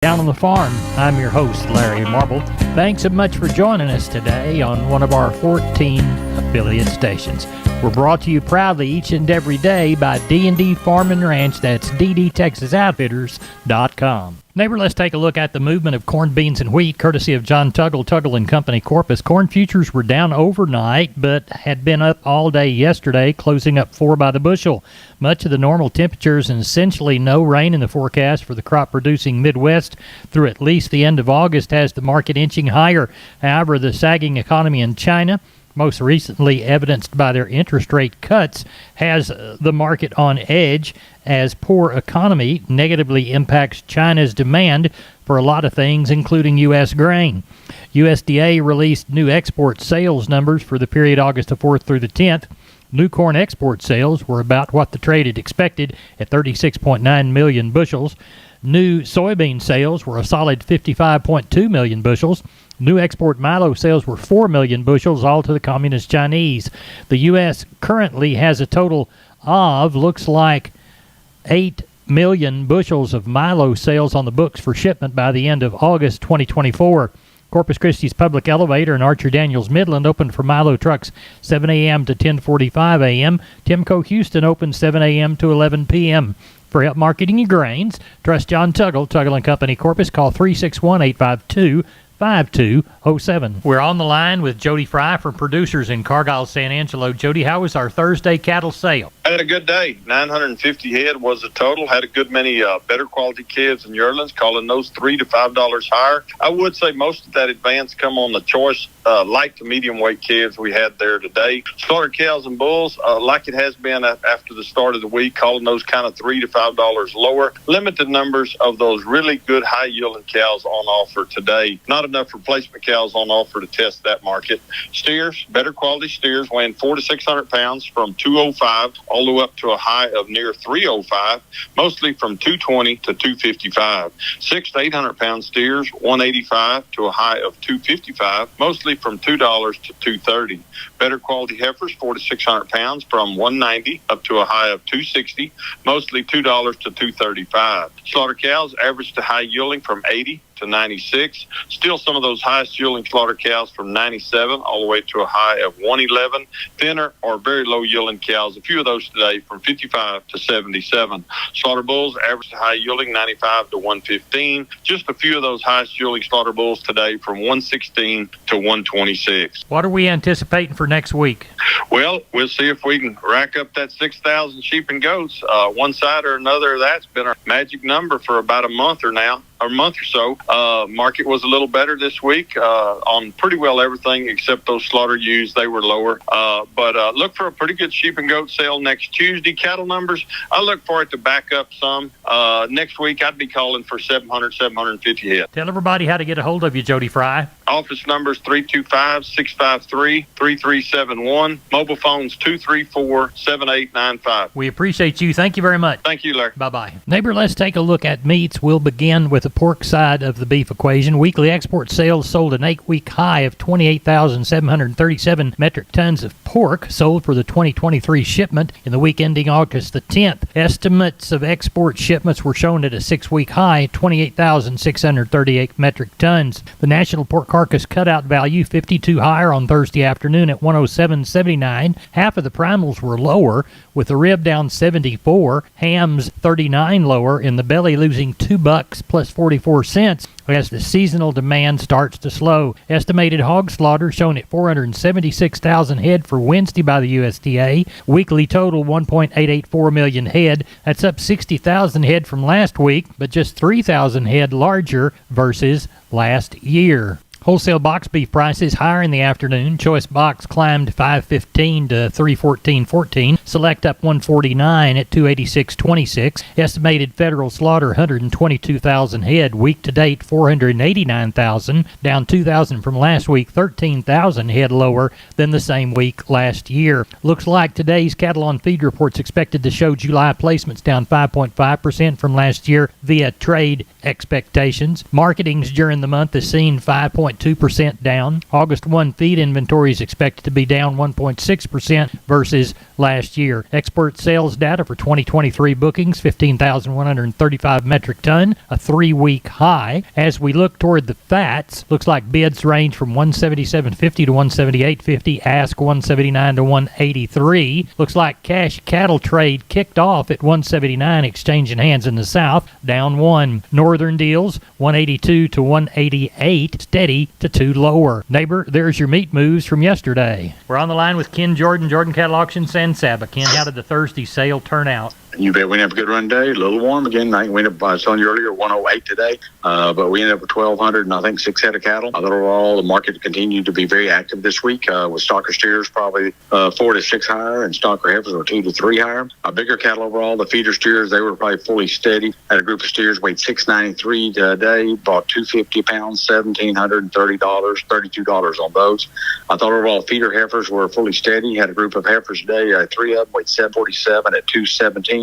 Down on the Farm. I'm your host, Larry Marble. Thanks so much for joining us today on one of our 14 affiliate stations. We're brought to you proudly each and every day by D&D Farm and Ranch. That's ddtexasoutfitters.com. Neighbor, let's take a look at the movement of corn, beans, and wheat, courtesy of John Tuggle and Company, Corpus. Corn futures were down overnight, but had been up all day yesterday, closing up 4 by the bushel. Much of the normal temperatures and essentially no rain in the forecast for the crop-producing Midwest through at least the end of August has the market inching higher. However, the sagging economy in China, most recently evidenced by their interest rate cuts, has the market on edge as poor economy negatively impacts China's demand for a lot of things, including U.S. grain. USDA released new export sales numbers for the period August the 4th through the 10th. New corn export sales were about what the trade had expected at 36.9 million bushels. New soybean sales were a solid 55.2 million bushels. New export milo sales were 4 million bushels, all to the Communist Chinese. The U.S. currently has a total of, looks like, 8 million bushels of milo sales on the books for shipment by the end of August 2024. Corpus Christi's Public Elevator in Archer Daniels Midland opened for Milo trucks 7 a.m. to 10:45 a.m. Timco Houston opened 7 a.m. to 11 p.m. For help marketing your grains, trust John Tuggle and Company, Corpus. Call 361-852-5207. We're on the line with Jody Fry from Producers in Cargyle, San Angelo. Jody, how was our Thursday cattle sale? I had a good day. 950 head was the total. Had a good many better quality calves and yearlings, calling those $3 to $5 higher. I would say most of that advance come on the choice light to medium weight calves we had there today. Slaughter cows and bulls, like it has been after the start of the week, calling those kind of $3 to $5 lower. Limited numbers of those really good high yielding cows on offer today. Not enough replacement cows on offer to test that market. Steers, better quality steers, weighing 400 to 600 pounds from 205 all the way up to a high of near 305, mostly from 220 to 255. 600 to 800 pound steers, 185 to a high of 255, mostly from $2 to $230. Better quality heifers, 400 to 600 pounds, from 190 up to a high of 260, mostly $2 to $235. Slaughter cows, average to high yielding from 80 to 96. Still some of those highest yielding slaughter cows from 97 all the way to a high of 111. Thinner or very low yielding cows, a few of those today from 55 to 77. Slaughter bulls, average to high yielding 95 to 115. Just a few of those highest yielding slaughter bulls today from 116 to 126. What are we anticipating for next week? Well, we'll see if we can rack up that 6,000 sheep and goats. One side or another of that's been our magic number for about a month or so. Market was a little better this week on pretty well everything except those slaughter ewes. They were lower. But look for a pretty good sheep and goat sale next Tuesday. Cattle numbers, I look for it to back up some. Next week, I'd be calling for 700, 750 head. Tell everybody how to get a hold of you, Jody Fry. Office numbers 325-653-3371. Mobile phones 234-7895. We appreciate you. Thank you very much. Thank you, Larry. Bye-bye. Neighbor, let's take a look at meats. We'll begin with the pork side of the beef equation. Weekly export sales sold an 8-week high of 28,737 metric tons of pork sold for the 2023 shipment in the week ending August the 10th. Estimates of export shipments were shown at a 6-week high, 28,638 metric tons. The national pork carcass cutout value 52 higher on Thursday afternoon at 107.79. Half of the primals were lower, with the rib down 74, hams 39 lower, and the belly losing $2 plus 44 cents as the seasonal demand starts to slow. Estimated hog slaughter shown at 476,000 head for Wednesday by the USDA. Weekly total 1.884 million head. That's up 60,000 head from last week, but just 3,000 head larger versus last year. Wholesale box beef prices higher in the afternoon. Choice box climbed $5.15 to $3.14.14. Select up $1.49 at $286.26. Estimated federal slaughter 122,000 head. Week to date 489,000, down 2,000 from last week. 13,000 head lower than the same week last year. Looks like today's cattle on feed report's expected to show July placements down 5.5% from last year via trade expectations. Marketings during the month has seen 5.9 1.2% down. August 1 feed inventory is expected to be down 1.6% versus last year. Export sales data for 2023 bookings, 15,135 metric ton, a 3-week high. As we look toward the fats, looks like bids range from 177.50 to 178.50, ask 179 to 183. Looks like cash cattle trade kicked off at 179, exchanging hands in the south, down 1. Northern deals 182 to 188, steady to 2 lower. Neighbor, there's your meat moves from yesterday. We're on the line with Ken Jordan, Jordan Cattle Auction, San Saba. Ken, how did the Thursday sale turn out? You bet we didn't have a good run today. A little warm again. I think we ended up, I was telling you earlier, 108 today. But we ended up with 1,200 and I think 6 head of cattle. Overall, the market continued to be very active this week with stocker steers probably 4 to 6 higher and stocker heifers were 2 to 3 higher. Bigger cattle overall, the feeder steers, they were probably fully steady. Had a group of steers weighed 693 today, bought 250 pounds, $1,730, $32 on those. I thought overall feeder heifers were fully steady. Had a group of heifers today, 3 of them weighed 747 at 217.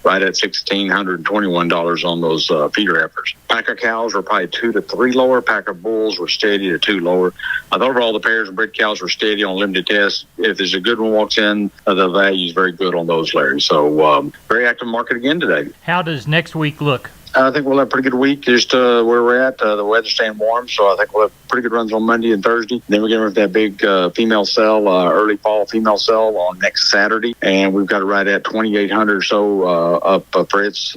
Right at $1,621 on those feeder heifers. Packer cows were probably 2 to 3 lower. Packer bulls were steady to 2 lower. I thought overall the pairs and bred cows were steady on limited tests. If there's a good one walks in, the value is very good on those, Larry. So very active market again today. How does next week look? I think we'll have a pretty good week just where we're at. The weather's staying warm, so I think we'll have pretty good runs on Monday and Thursday. Then we're getting ready for that big female sale, early fall female sale on next Saturday. And we've got it right at 2,800 or so up for its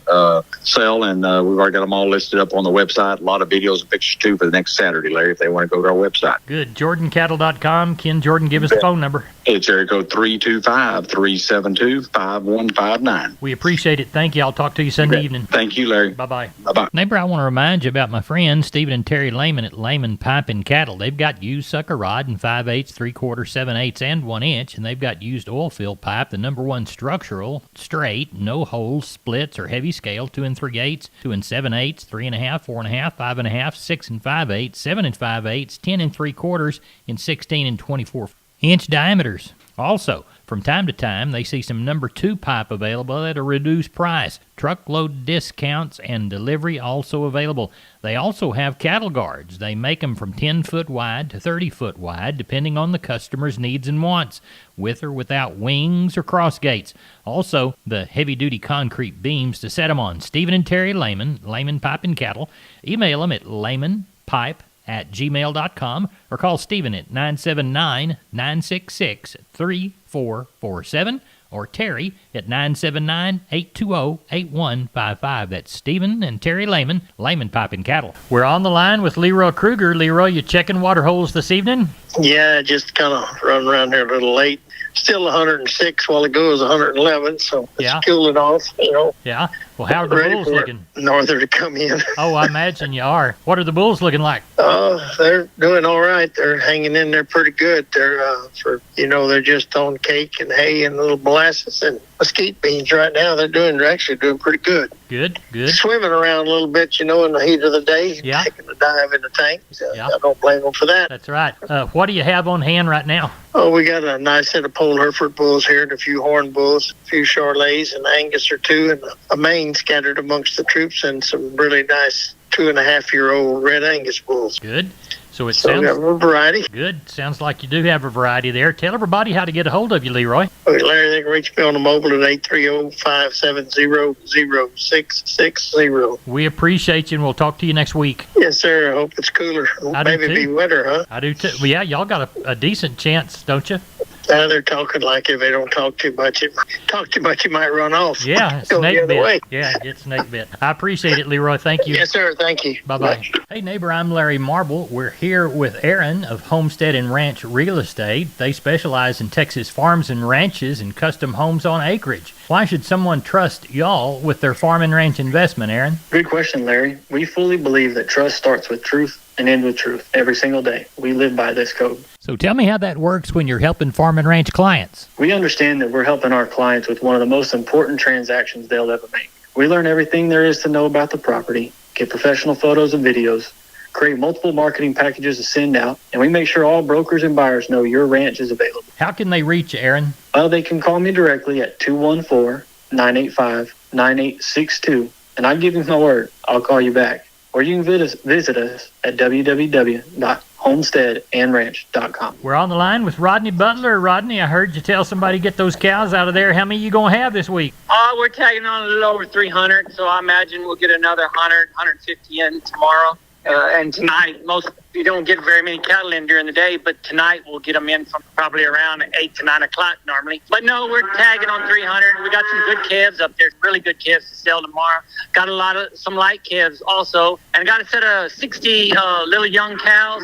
sale. And we've already got them all listed up on the website. A lot of videos and pictures, too, for the next Saturday, Larry, if they want to go to our website. Good. JordanCattle.com. Ken Jordan, give us the phone number. It's area code 325-372-5159. We appreciate it. Thank you. I'll talk to you Sunday evening. Thank you, Larry. Bye-bye. Bye-bye. Neighbor, I want to remind you about my friends Stephen and Terry Lehman at Lehman Pipe and Cattle. They've got used sucker rod in 5/8, 3/4, 7/8, and 1 inch, and they've got used oil fill pipe, the #1 structural, straight, no holes, splits, or heavy scale, 2 3/8, 2 7/8, 3.5, 4.5, 5.5, 6 5/8, 7 5/8, 10 3/4, and 16 and 24 inch diameters. Also, from time to time, they see some #2 pipe available at a reduced price. Truckload discounts and delivery also available. They also have cattle guards. They make them from 10 foot wide to 30 foot wide, depending on the customer's needs and wants, with or without wings or cross gates. Also, the heavy-duty concrete beams to set them on. Stephen and Terry Lehman, Lehman Pipe and Cattle. Email them at lehmanpipe@gmail.com or call Stephen at 979-966-3447 or Terry at 979-820-8155. That's Stephen and Terry Lehman, Lehman Pipe and Cattle. We're on the line with Leroy Kruger. Leroy, you checking water holes this evening? Yeah, just kind of running around here a little late. Still 106 while ago was 111, so it's cooling off, Yeah. Well, how are the bulls looking? Norther to come in. Oh, I imagine you are. What are the bulls looking like? They're doing all right. They're hanging in there pretty good. They're they're just on cake and hay and little molasses and mesquite beans right now. They're actually doing pretty good. Good. Swimming around a little bit, in the heat of the day. Yeah. Taking a dive in the tank. So I don't blame them for that. That's right. What do you have on hand right now? Oh, we got a nice set of Pole Hereford bulls here and a few horn bulls, a few Charolais, and Angus or 2, and a mane scattered amongst the troops, and some really nice 2.5-year-old red Angus bulls. Good. So we have a variety. Good. Sounds like you do have a variety there. Tell everybody how to get a hold of you, Leroy. Okay, Larry, they can reach me on the mobile at 830-570-0660. We appreciate you, and we'll talk to you next week. Yes, sir. I hope it's cooler. Maybe be wetter, huh? I do, too. Well, yeah, y'all got a decent chance, don't you? They're talking like if they don't talk too much, you might run off. Yeah, snake bit. Yeah, get snake bit. I appreciate it, Leroy. Thank you. Yes, sir. Thank you. Bye-bye. Hey, neighbor, I'm Larry Marble. We're here with Aaron of Homestead and Ranch Real Estate. They specialize in Texas farms and ranches and custom homes on acreage. Why should someone trust y'all with their farm and ranch investment, Aaron? Good question, Larry. We fully believe that trust starts with truth and ends with truth every single day. We live by this code. So tell me how that works when you're helping farm and ranch clients. We understand that we're helping our clients with one of the most important transactions they'll ever make. We learn everything there is to know about the property, get professional photos and videos, create multiple marketing packages to send out, and we make sure all brokers and buyers know your ranch is available. How can they reach you, Aaron? Well, they can call me directly at 214-985-9862, and I give you my word, I'll call you back. Or you can visit us at www.homesteadandranch.com. homesteadandranch.com. We're on the line with Rodney Butler. Rodney, I heard you tell somebody to get those cows out of there. How many you going to have this week? We're tagging on a little over 300, so I imagine we'll get another 100, 150 in tomorrow. And tonight, you don't get very many cattle in during the day, but tonight we'll get them in from probably around 8 to 9 o'clock normally. But no, we're tagging on 300. We got some good calves up there, really good calves to sell tomorrow. Got some light calves also, and got a set of 60 little young cows.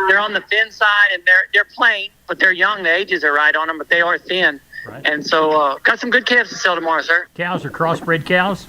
They're on the thin side, and they're plain, but they're young. The ages are right on them, but they are thin. Right. And so got some good calves to sell tomorrow, sir. Cows are crossbred cows?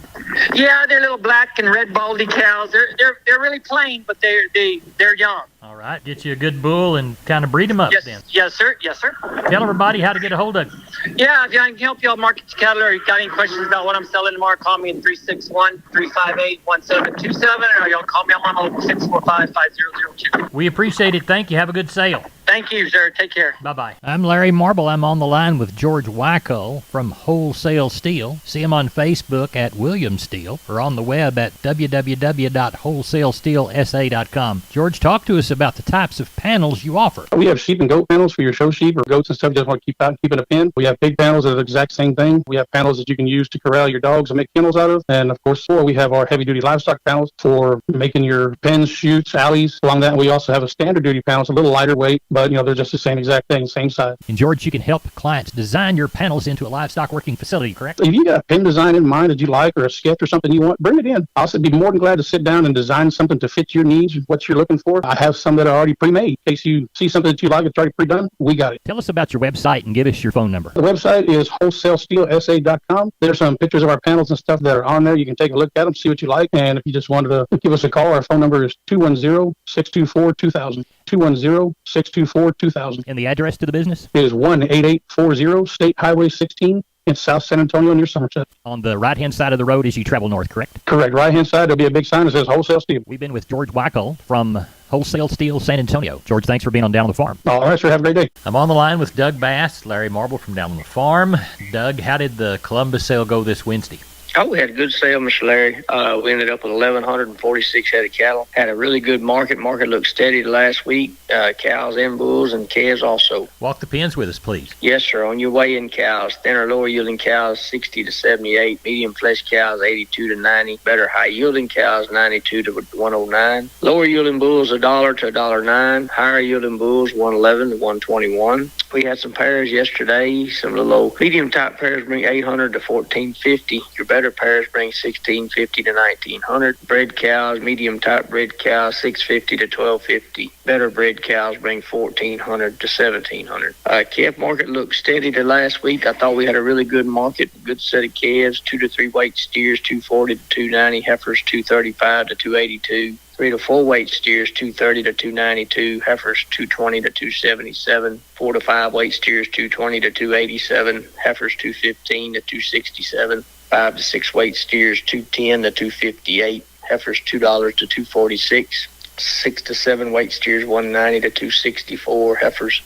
Yeah, they're little black and red baldy cows. They're really plain, but they're young. All right, get you a good bull and kind of breed them up Yes, then. yes, sir. Yes, sir. Tell everybody how to get a hold of you. Yeah, if I can help y'all market your cattle or you got any questions about what I'm selling tomorrow, call me at 361-358-1727, or y'all call me on my mobile 645-5002. We appreciate it. Thank you. Have a good sale. Thank you, sir. Take care. Bye-bye. I'm Larry Marble. I'm on the line with George Wyckoll from Wholesale Steel. See him on Facebook at William Steel or on the web at www.wholesalesteelsa.com. George, talk to us about the types of panels you offer. We have sheep and goat panels for your show sheep or goats and stuff you just want to keep out and keep in a pen. We have pig panels that are the exact same thing. We have panels that you can use to corral your dogs and make kennels out of. And of course, we have our heavy duty livestock panels for making your pens, chutes, alleys. Along that, we also have a standard duty panel. It's a little lighter weight, but they're just the same exact thing, same size. And George, you can help clients design your panels into a livestock working facility, correct? If you got a pen design in mind that you like or a sketch or something you want, bring it in. I'll be more than glad to sit down and design something to fit your needs, what you're looking for. I have some that are already pre-made. In case you see something that you like, it's already pre-done, we got it. Tell us about your website and give us your phone number. The website is wholesalesteelsa.com. There's some pictures of our panels and stuff that are on there. You can take a look at them, see what you like. And if you just wanted to give us a call, our phone number is 210-624-2000. 210-624-2000. And the address to the business? It is 18840 State Highway 16 in South San Antonio near Somerset. On the right-hand side of the road as you travel north, correct? Correct. Right-hand side, there'll be a big sign that says Wholesale Steel. We've been with George Wyckoll from Wholesale Steel San Antonio. George, thanks for being on Down on the Farm. All right, sir. Have a great day. I'm on the line with Doug Bass, Larry Marble from Down on the Farm. Doug, how did the Columbus sale go this Wednesday? Oh, we had a good sale, Mr. Larry. We ended up with 1,146 head of cattle. Had a really good market. Market looked steady the last week. Cows and bulls and calves also. Walk the pens with us, please. Yes, sir. On your weigh-in cows, thinner, lower-yielding cows, 60 to 78. Medium flesh cows, 82 to 90. Better high-yielding cows, 92 to 109. Lower-yielding bulls, $1 to $1.09. Higher-yielding bulls, 111 to 121. We had some pairs yesterday. Some of the low medium-type pairs bring 800 to 1450. Your better pairs bring 1650 to 1900. Bred cows, medium type bred cows, 650 to 1250. Better bred cows bring 1400 to 1700. Calf market looked steady the last week. I thought we had a really good market, good set of calves, 2 to 3 weight steers, 240 to 290, heifers 235 to 282. 3 to 4 weight steers, 230 to 292, heifers 220 to 277, 4 to 5 weight steers, 220 to 287, heifers 215 to 267, 5 to 6 weight steers, 210 to 258, heifers $2 to 246, 6 to 7 weight steers, 190 to 264, heifers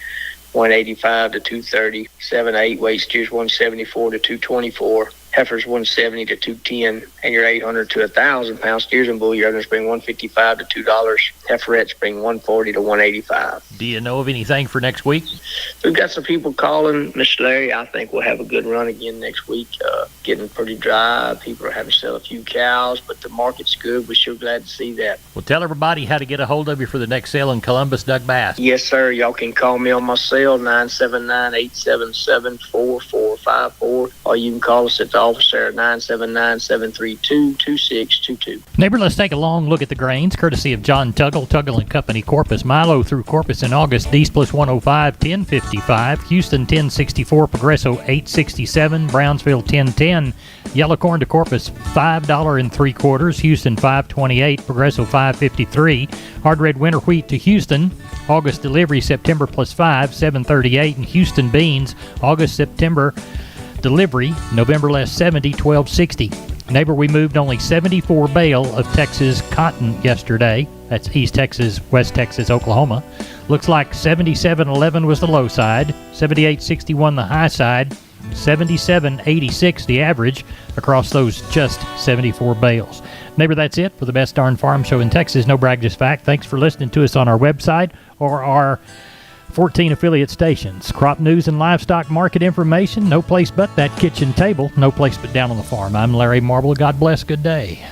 185 to 230, 7 to 8 weight steers, 174 to 224, heifers 170 to 210, and your 800 to 1,000 pound steers and bull yearlings bring $155 to $2. Heiferettes bring $140 to $185. Do you know of anything for next week? We've got some people calling, Mr. Larry. I think we'll have a good run again next week. Getting pretty dry. People are having to sell a few cows, but the market's good. We're sure glad to see that. Well, tell everybody how to get a hold of you for the next sale in Columbus, Doug Bass. Yes, sir. Y'all can call me on my cell, 979-877-4454, or you can call us at the office there at 979-732-2622. Neighbor, let's take a long look at the grains, courtesy of John Tuggle, Tuggle & Company, Corpus. Milo through Corpus in August, East plus 105, 1055. Houston, 1064. Progresso, 867. Brownsville, 1010. Yellow corn to Corpus, $5.75. Houston, 528. Progresso, 553. Hard red winter wheat to Houston. August delivery, September plus 5, 738. And Houston beans, August, September delivery, November less 70, 1260. Neighbor, we moved only 74 bale of Texas cotton yesterday. That's East Texas, West Texas, Oklahoma. Looks like 77.11 was the low side, 78.61 the high side, 77.86 the average across those just 74 bales. Neighbor, that's it for the best darn farm show in Texas. No brag, just fact. Thanks for listening to us on our website or our 14 affiliate stations. Crop news and livestock market information. No place but that kitchen table. No place but down on the farm. I'm Larry Marble. God bless. Good day.